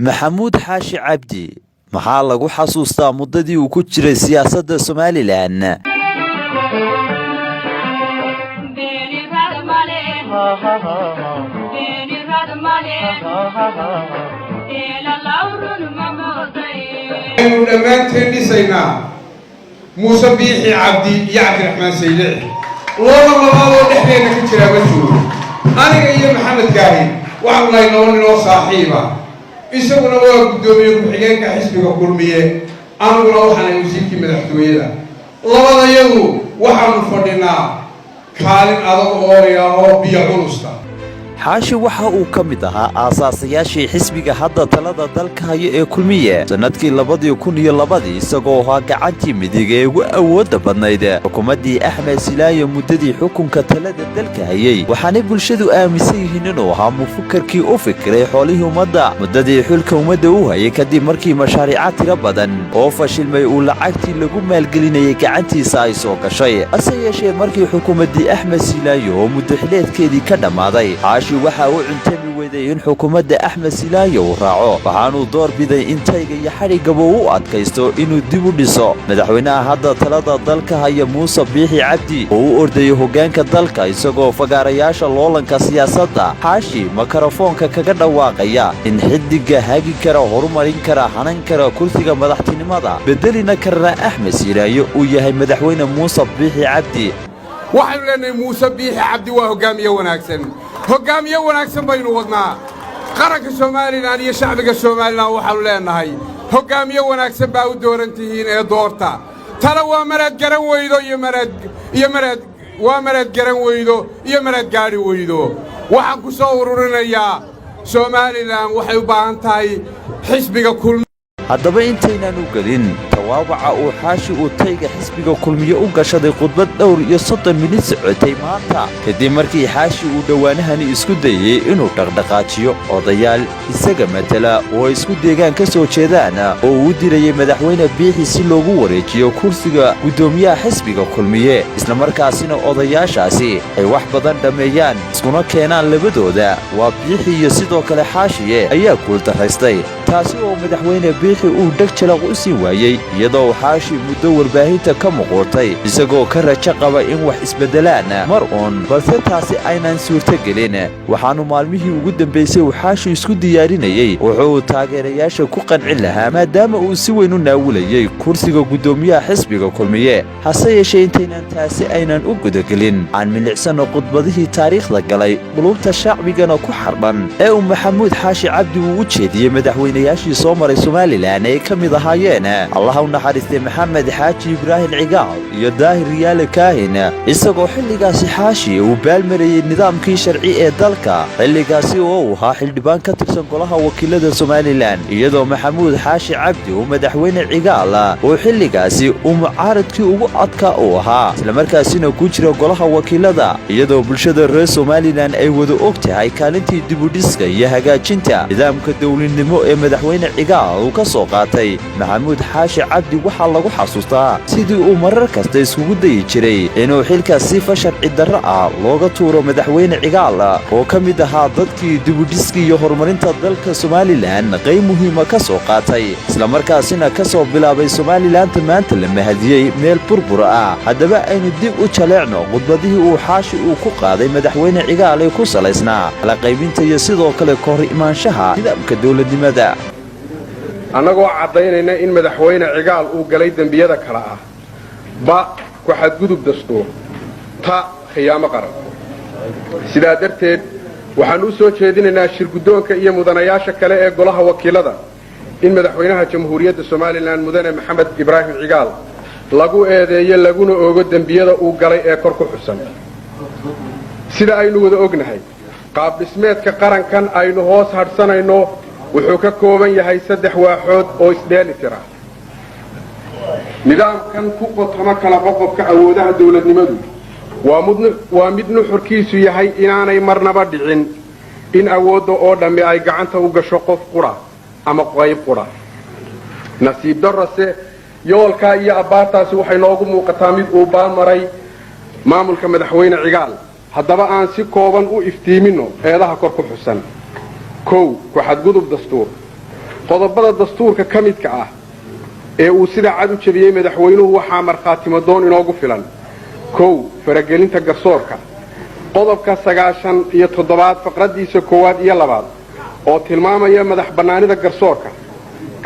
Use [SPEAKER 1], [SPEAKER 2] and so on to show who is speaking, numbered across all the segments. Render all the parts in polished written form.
[SPEAKER 1] maxamuud xaashi cabdi maxaa lagu xasuustaa muddadii uu ku jiray siyaasadda Somaliland
[SPEAKER 2] dhammaanteen dhisaynaa muuse biixi cabdi iyo cabdiraxmaan saylici labaadoo dhexdeena ku jira ma joogo aniga iyo maxamed gaahin waxaan nahay laba nin oo saaxiiba isaguna waa guddoomiye ku-xigeenka xisbiga kulmiye aniguna waxaan ahay wasiirkii madaxtooyada labadayadu waxaanu fadhinaa kaalin adag oo biyo culusta
[SPEAKER 1] xaashi waxa uu ka mid ahaa aasaasayaashii xisbiga hadda talada dalka haya ee kulmiye sanadkii 2002 isagoo ahaa gacantii midig ee ugu awoodda badnayd xukuumaddii Axmed Silaayo muddadii xukunka talada dalka hayay waxaana bulshadu aaminsan yihiin inuu ahaa mufakarkii u fikiray xoolihii ummadda muddadii xulka ummadda u hayay kadib markii mashaariic tiro badan oo fashilmay uu lacagtii lagu maalgelinayay gacantiisa ay soo gashay ase yeeshee markii xukuumaddii Axmed Silaayo oo muddo xileedkeedii ka dhamaaday waxa uu cuntami weeday in xukuumadda Axmed Silaayo uu raaco waxaanu door biday in tayga iyo xarigaba uu adkaysto inuu dib u dhiso madaxweynaha hadda talada dalka haya Muuse Biixi Cabdi oo u ordayo hoggaanka dalka isagoo fagaarayaasha loolanka siyaasadda xaashi makarafoonka kaga dhawaaqaya in xidiga hagi kara horumarin kara hanan kara kursiga madaxtinimada bedelina karna Axmed Silaayo uu yahay madaxweyne Muuse Biixi Cabdi
[SPEAKER 2] waxaan leenahay Muuse Biixi Cabdi waa hoggaamiye wanaagsan baynu wadnaa qaranka Soomaaliland iyo shacbiga Soomaaliland waxaanu leenahay hoggaamiye wanaagsan baa u dooran tihiin ee doorta tala waa marad garan weydo iyo marad gaari weydo waxaan ku soo ururinayaa Soomaaliland waxay u baahan tahay xisbiga kulmiye
[SPEAKER 1] haddaba intaynaan u gelin tawaawaca uu xaashi uu tayga xisbiga kulmiye u gashaday khudbad dhowr iyo 30 minit socotay maanta kadib markii xaashi uu dhawaanahani isku dayay inuu dhaqdhaqaajiyo odayaal isaga matala oo isku deegaan ka soo jeedaan oo uu dirayay madaxweyne Biixi si loogu wareejiyo kursiga guddoomiyaha xisbiga kulmiye isla markaasina odayaashaasi ay wax badan dhameeyaan iskuna keenaan labadooda waa Biixi iyo sidoo kale xaashiye ayaa guul daraystay taasi oo madaxweyne Biixi uu dhagjalaq u sii waayay iyadoo xaashi muddo warbaahinta ka muuqatay isagoo ka rajo qaba in wax isbedelaan mar balse taasi aynan suurto gelin waxaanu maalmihii ugu dambeysay uu xaashi isku diyaarinayay wuxuu taageerayaasha ku qancin lahaa maadaama uu si weyn u naawulayay kursiga guddoomiyaha xisbiga kulmiye hase yeeshee intaynan taasi aynan u gudagelin aan milicsano khudbadihii taariikhda galay qulubta shacbigana ku xardhan ee uu maxamuud xaashi cabdi uu u jeediyey madaxweynayaashii soo maray Somaliland ay ka mid ahaayeen Allah u naxariistay Maxamed Xaaji Ibraahim Cigaal iyo Daahir Riyaale Kaahin isagoo xilligaasi xaashi uu baalmarayay nidaamkii sharci ee dalka xilligaasi oo uu ahaa xildhibaan ka tirsan golaha wakiilada Somaliland iyadoo maxamuud xaashi cabdi uu madaxweyne Cigaal oo xilligaasi uu mucaaradkii ugu adkaa u ahaa isla markaasina ku jira golaha wakiilada iyadoo bulshada reer Somaliland ay wada ogtahay kaalintii dib u dhiska iyo hagaajinta nidaamka dawladnimo ee madaxweyne Cigaal uu ka soo qaatay maxamuud xaashi cabdi waxaa lagu xasuustaa sidii uu marar kasta iskugu dayi jiray inuu xilkaas si sharci darro ah looga tuuro madaxweyne Cigaal oo ka mid ahaa dadkii dib u dhiska iyo horumarinta dalka Somaliland qayb muhiim ah ka soo qaatay isla markaasina ka soo bilaabay Somaliland maanta la mahadiyay meel burbur ah haddaba aynu dib u jaleecno khudbadihii uu xaashi uu ku qaaday madaxweyne Cigaal ee ku salaysnaa kala qaybinta iyo sidoo kale ka hor imaanshaha nidaamka dawladnimada
[SPEAKER 2] annagoo caddaynayna in madaxweyne Cigaal uu galay dembiyada kala ah ba ku xadgudub dastuur ta khiyaamo qaran sidaa darteed waxaan u soo jeedinaynaa shirguddoonka iyo mudanayaasha kale ee golaha wakiilada in madaxweynaha jamhuuriyadda Somaliland mudane Maxamed Ibraahim Cigaal lagu eedeeyo laguna oogo dembiyada uu galay ee kor ku xusan sida aynu wada ognahay qaab dhismeedka qarankan aynu hoos hadhsanayno wuxuu ka kooban yahay 3 waaxood oo isdheeli tira nidaamkan ku qotoma kala qoqobka awoodaha dawladnimadu waa mid nuxurkiisu yahay inaanay marnaba dhicin in awoodda oo dhammi ay gacanta u gasho qof qura ama qayb qura nasiib darrase yoolkaa iyo abbaartaasi waxay noogu muuqataa mid uu baalmaray maamulka madaxweyne cigaal haddaba aan si kooban u iftiiminno eedaha kor ku xusan kow ku xadgudub dastuur qodobada dastuurka ka midka ah ee uu sida cad u jabiyey madaxweynuhu waxaa markhaatimo doon inoogu filan kow faragelinta garsoorka qodobka 97 faqradiisa koowaad iyo labaad oo tilmaamaya madax bannaanida garsoorka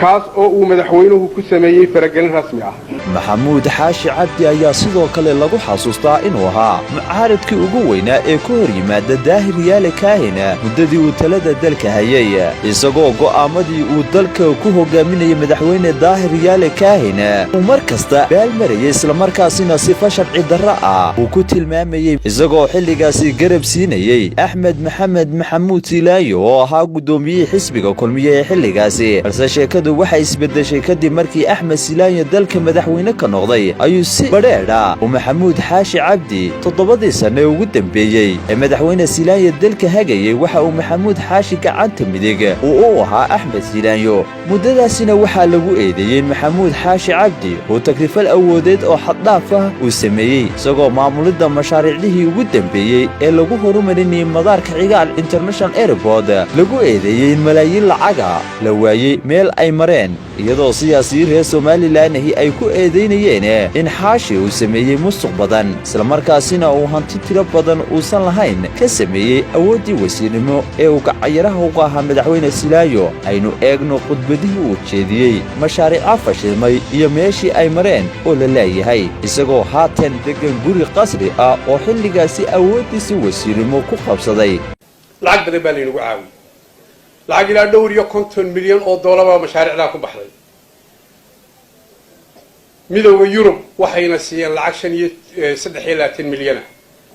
[SPEAKER 2] kaas oo uu madaxweynuhu ku sameeyey faragelin rasmi ah
[SPEAKER 1] maxamuud xaashi cabdi ayaa sidoo kale lagu xasuustaa inuu ahaa mucaaradkii ugu weynaa ee ku hor yimaada daahir yaale kaahina muddadii uu talada dalka hayay isagoo go'aamadii uu dalka ku hogaaminayay madaxweyne daahir yaale kaahina uu mar kasta baalmarayay islamarkaasina sifa sharci darro ah uu ku tilmaamayey isagoo xilligaasi garab siinayey axmed maxamed maxamuud silaayo oo ahaa guddoomiyihii xisbiga kulmiye ee xilligaasi balse sheekadu waxay isbedeshay kadib markii axmed silaayo dalka madaxweyne ka noqday ayuu si badheedha uu maxamuud xaashi cabdi 7 sano ugu dambeeyey ee madaxweyne silaayo dalka hagayay waxa uu maxamuud xaashi gacanta midig uu ahaa axmed silaayo muddadaasina waxaa lagu eedeeyey maxamuud xaashi cabdi oo takrifal awoodeed oo xaddhaaf ah uu sameeyey isagoo maamulidda mashaariicdihii ugu dambeeyey ee lagu horumarinayay madaarka cigaal international airport lagu eedeeyey in malaayiin lacaga la waayey meel ay mareen iyadoo siyaasiyiin reer Somaliland ay ku eedeynayeen in xaashi uu sameeyey musuq badan isla markaasina uu hanti tiro badan uusan lahayn ka sameeyey awoodii wasiirnimo ee uu gacayaraha uga ahaa madaxweyne silaayo aynu eegno khudbadihii uu jeediyey mashaariic fashilmay iyo meeshii ay mareen oo la leeyahay isagoo haatan degan guri qasri ah oo xilligaasi awoodiisa wasiirnimo ku qabsaday
[SPEAKER 3] lacag badan baa laynagu caawiyey lacag ilaa dhowr iyo 50 milyan oo doolar mashaariicda ku baxday midowga Yurub waxayna siiyeen lacag 23 milyan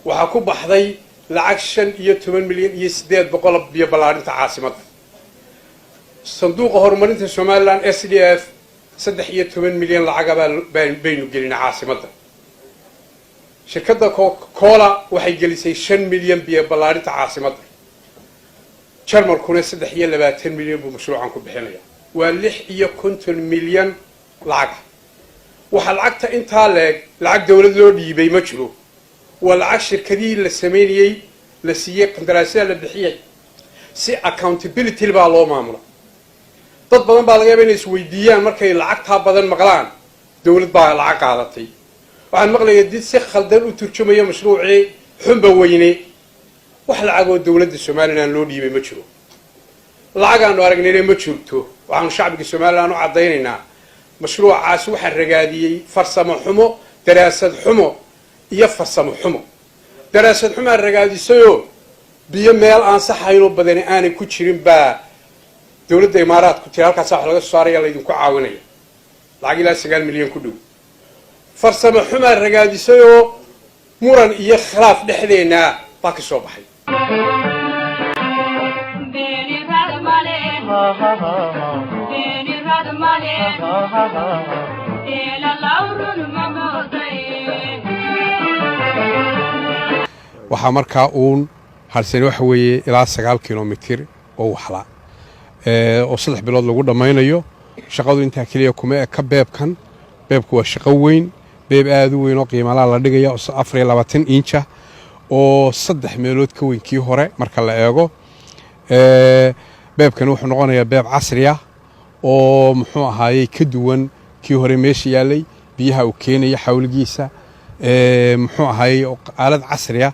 [SPEAKER 3] waxa ku baxday lacag 15 milyan iyo 800 biyo balaarinta caasimadda sanduuqa horumarinta Somaliland SDF 13 milyan lacag baynu gelinaa caasimadda shirkadda Coca-Cola waxay gelisay 5 milyan biyo balaarinta caasimadda Jarmal kuna 23 milyan buu mashruucan ku bixinaya waa 56 milyan lacag waxa lacagta inta leeg lacag dawlad loo dhiibay ma jiro waa lacag shirkadii la sameeyay la siiyay qandaraasyada la bixiyay si accountability baa loo maamulo dad badan baa laga yaabaa inay isweydiiyaan markay lacagta badan maqlaan dawlad baa lacag qaadatay waxaan maqlayaa did si khaldan u turjumaya mashruucii xunba weyne wax lacag oo dawladda Soomaaliland loo dhiibay ma jiro lacag aan aragnay ma jirto waxaan shacabka Soomaaliland u cadeynaynaa mashruucaas waxa ragaadiyay farsamo xumo daraasad xumo iyo farsamo xumo daraasad xumo ragaadisayo biyo meel aan saxayno badan aanay ku jirin baa dawladda Imaaraadku tii halkaas wax laga soo saaraya la idinku caawinaya lacag ilaa 9 milyan ku dhow farsamo xumo ragaadisayo muran iyo khilaaf dhexdeena baa ka soo baxay
[SPEAKER 2] waxaa markaa uun halsani waxa weeye ilaa 9 kilomitir oo waxla oo 3 bilood lagu dhamaynayo shaqadu inta kaliya kuma ka beebkan beebku waa shaqo weyn beeb aad u weyn oo qiimaha la dhigaya 24 inch oo 3 meelood ka weyn kii hore marka la eego beebkan wuxuu noqonayaa beeb casri ah oo muxuu ahaayay ka duwan kii hore meesha yaalay biyaha uu keenaya xawligiisa muxuu ahaayay aalad casri ah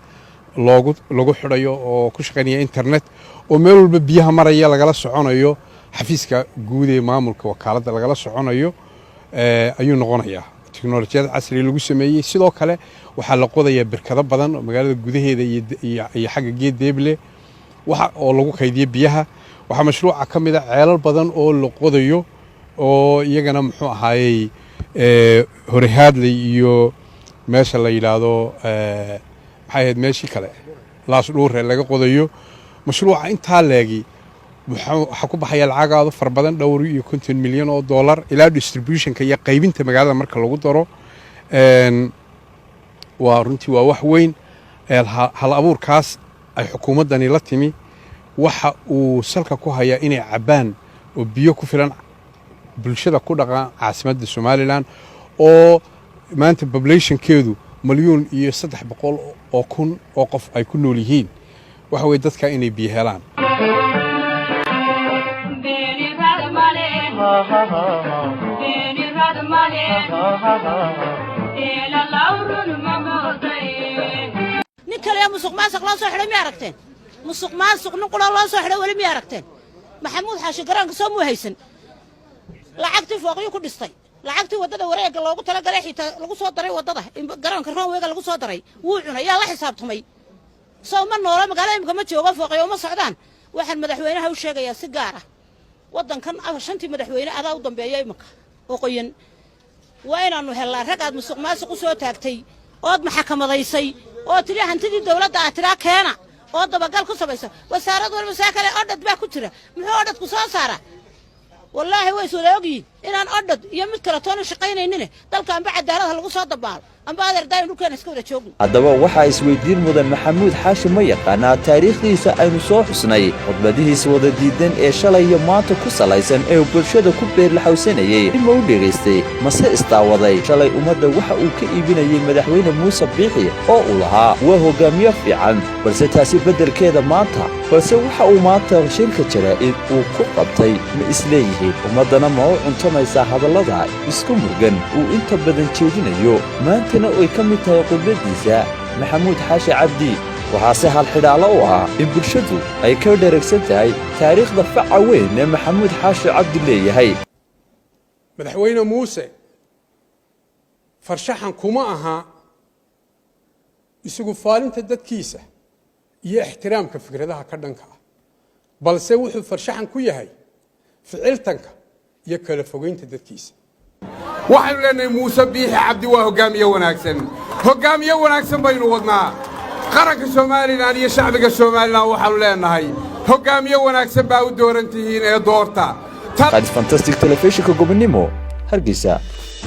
[SPEAKER 2] lagu xidhayo oo ku shaqeynaya internet oo meel walba biyaha maraya lagala soconayo xafiiska guud ee maamulka wakaaladda lagala soconayo ayuu noqonayaa teknolojiyad casri lagu sameeyay sidoo kale waxa la qodayaa birkado badan oo magaalada gudaheeda iyo xagga geed deeble waxa oo lagu kaydiyo biyaha waxa mashruuca kamid ah ceelal badan oo la qodayo oo iyagana muxuu ahaayay horehaadley iyo meesha la yiraahdo maxay ahayd meeshii kale laas dhuure laga qodayo mashruuca inta leegi
[SPEAKER 3] waxaa ku baxaya lacagaadu far badan $250 milyan ilaa distributionka iyo qaybinta magaalada marka lagu daro waa runtii waa wax weyn hal abuurkaas ay xukuumaddani la timi waxa uu salka ku hayaa inay cabaan oo biyo ku filan bulshada ku dhaqan caasimadda Somaliland oo maanta populationkeedu 1,300,000 oo qof ay ku nool yihiin waxa way dadka inay biyo helaan
[SPEAKER 4] ninkale musuq maasuq loo soo xidhay ma aragteen musuq maasuq nin qura loo soo xidhay wali ma aragteen maxamuud xaashi garanka soo muhaysan lacagtii fooqiyo ku dhistay lacagtii wadada wareega loogu tala galay xitaa lagu soo daray wadada garanka roonweega lagu soo daray wuu cunay yaa la xisaabtamay soo ma noolo magaalada imka ma joogo fooqiyo ma socdaan waxaan madaxweynaha u sheegayaa si gaar ah wadankan shantii madaxweyne adaa u dambeeyay imka oo qoyan waa inaanu helnaa rag aad musuq maasuq u soo taagtay ood maxkamadaysay oo tiri hantidii dawladda aad tiraa keena oo dabagal ku samaysa wasaarad walba saakale odhad baa ku jira muxuu odhad ku soo saara wallaahi way soo ogiin inaan odhad iyo mid kale toona shaqaynaynin dalka amba cadaalad lagu soo dabaal amba adeerdayn dhulkeena iska wada joogno
[SPEAKER 1] haddaba waxaa isweydiin mudan maxamuud xaashi ma yaqaanaa taariikhdiisa aynu soo xusnay khudbadihiisa wada diidan ee shalay iyo maanta ku salaysan ee bulshada ku beerlaxawsanayay ma u dhegaystay mase istaawaday shalay ummadda waxa uu ka iibinayay madaxweyne muuse biixi oo uu lahaa waa hogaamiye fiican balse taasi beddelkeeda maanta balse waxa uu maanta shirka jaraa'id uu ku qabtay ma isleeyihiin ummaddana ma u cuntamaysaa hadallada isku murgan uu inta badan jeedinayo maantana ay ka mid tahay khudbadiisa maxamuud xaashi cabdi waxaase hal xidhaalo u ah in bulshadu ay ka dheregsan tahay taariikhda faca weyn ee maxamuud xaashi cabdi leeyahay
[SPEAKER 3] madaxweyne muuse farshaxan kuma aha isugu faalinta dadkiisa iyo ixtiraamka fikradaha ka dhanka ah balse wuxuu farshaxan ku yahay ficiltanka iyo kala fogeynta dadkiisa
[SPEAKER 2] waxaanu leenahay muuse biixi cabdi waa hogaamiye wanaagsan baynu wadnaa qaranka Soomaaliland iyo shacbiga Soomaaliland waxaanu leenahay hogaamiye wanaagsan baa u dooran tihiin ee doorta
[SPEAKER 1] fantastic television gobonimo hargeysa